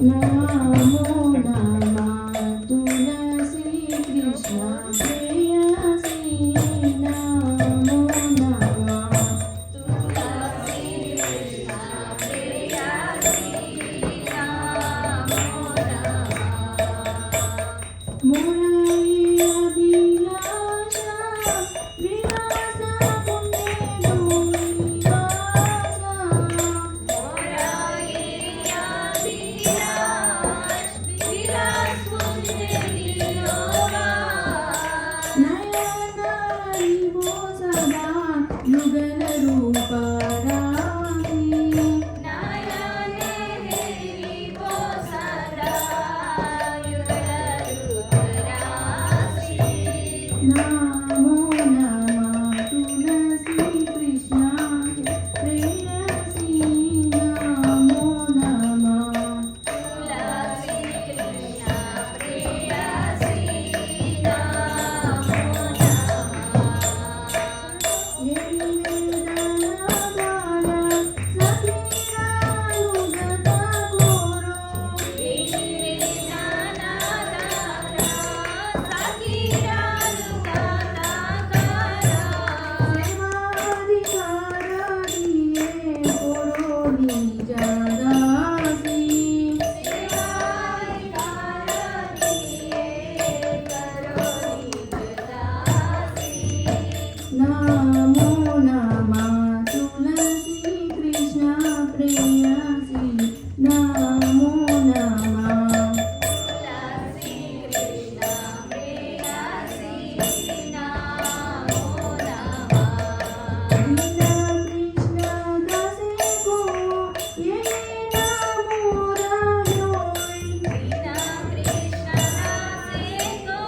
नमो नमः तुलसी कृष्ण प्रेयसी नमो नमः तुलसी कृष्ण प्रेयसी नमो नमः मुरली अभिलाषा विलास पुण्य वासा युगल रूप नमो नमः तुलसी कृष्ण प्रेयसी नमो नमः तुलसी कृष्ण प्रेयसी नमो नमः तुलसी कृष्ण प्रेयसी नमो नमः तुलसी कृष्ण प्रेयसी नमो नमः कृष्ण दासे को ये नमो रायोई कृष्ण दासे को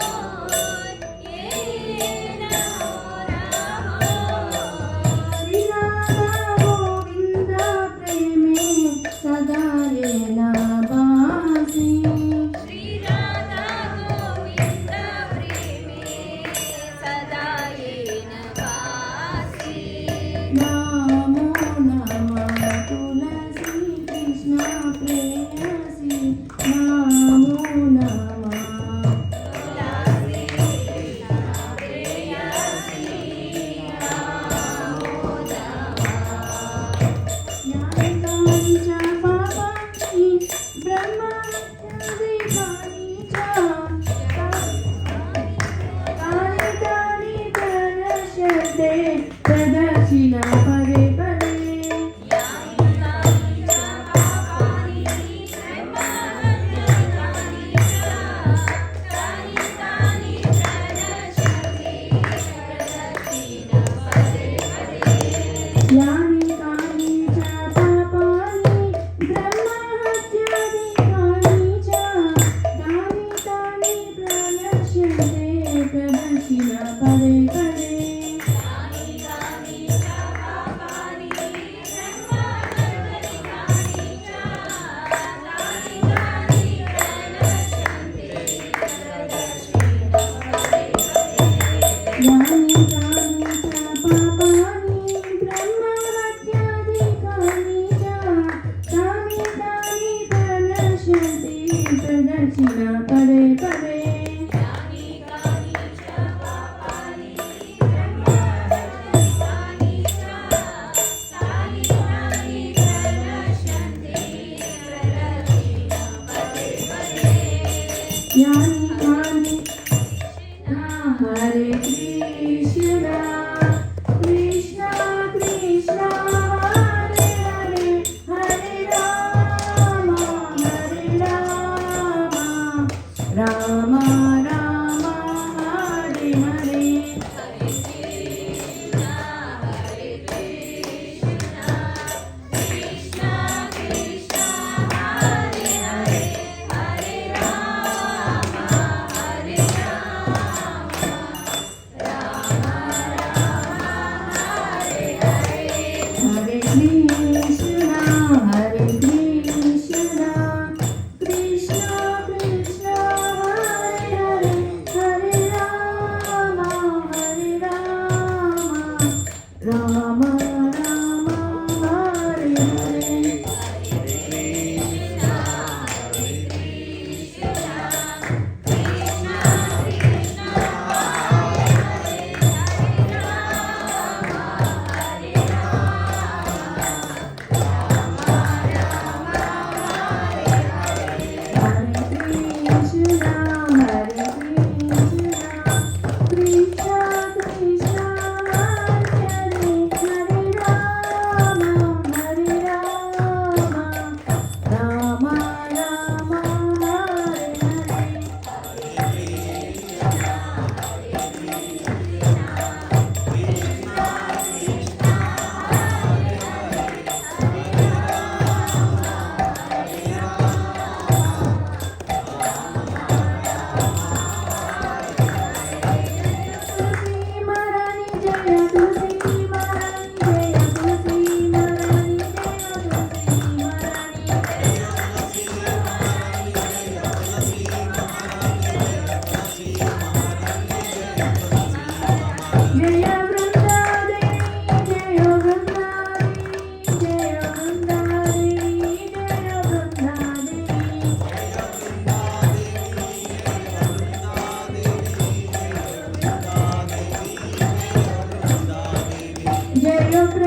ये नमो श्री राधा गोविंद प्रेमे सदा ये नबासी श्री राधा गोविंद प्रेमे सदा ये नबासी नमो नमः तुलसी कृष्ण प्रेयसी नमो नमः तुलसी कृष्ण प्रेयसी नमो नमः ज्ञानिकानि च पापानि ब्रह्महत्यादिकानि च कानि प्रणश्यन्ते प्रदक्षिणा पदे पदे ज्ञानिकानि च पापानि ब्रह्महत्यादिकानि च कानि प्रणश्यन्ते प्रदक्षिणा पदे पदे ज्ञानिकानि च पापानि ब्रह्महत्यादिकानि च कानि प्रणश्यन्ते प्रदक्षिणा पदे पदे ज्ञानिकानि च पापानि ब्रह्महत्यादिकानि च कानि प्रणश्यन्ते प्रदक्षिणा पदे पदे ज्ञानिकानि च पापानि ब्रह्महत्यादिकानि च कानि प्रणश्यन्ते प्रदक्षिणा पदे पदे ज्ञानिकानि च पापानि ब्रह्महत्यादिकानि च कानि प्रणश्यन्ते प्रदक्षिणा पदे पदे ज्ञानिकानि हरे कृष्ण कृष्ण कृष्ण हरे हरे हरे राम राम राम हरे हरे हरे कृष्ण कृष्ण कृष्ण हरे हरे हरे राम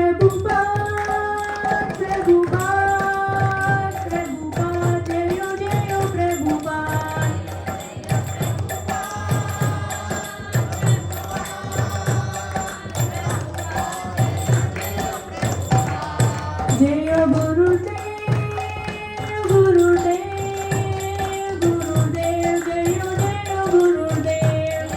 प्रभुपाद प्रभुपाद प्रभुपाद जय जय प्रभुपाद जय गुरुदेव गुरुदेव गुरुदेव जय जय गुरुदेव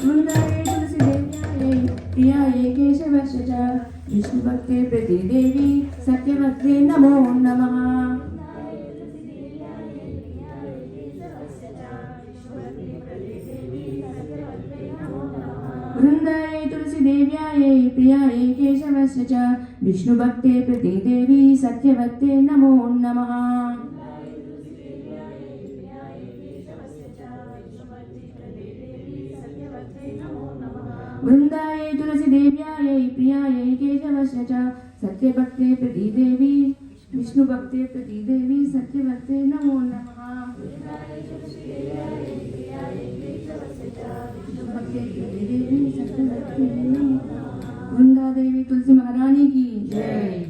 वृंदाये तुलसीदेव्याये प्रियाये केशवस्य च विष्णुभक्ते प्रतिदेवी सत्यवक्त्रे नमो नमः वृंदाये तुलसीदेव्याये प्रियाये केशवस्य च विष्णुभक्ते प्रतिदेवी सत्यवक्ते नमो नमः वृंदाये तुलसीदेव्याये प्रियाये केशवस्य च सत्यभक्ते प्रतिदेवी विष्णुभक्ते प्रतिदेवी सत्यवक्ते नमो नमः वृंदा देवी तुलसी महारानी की जय।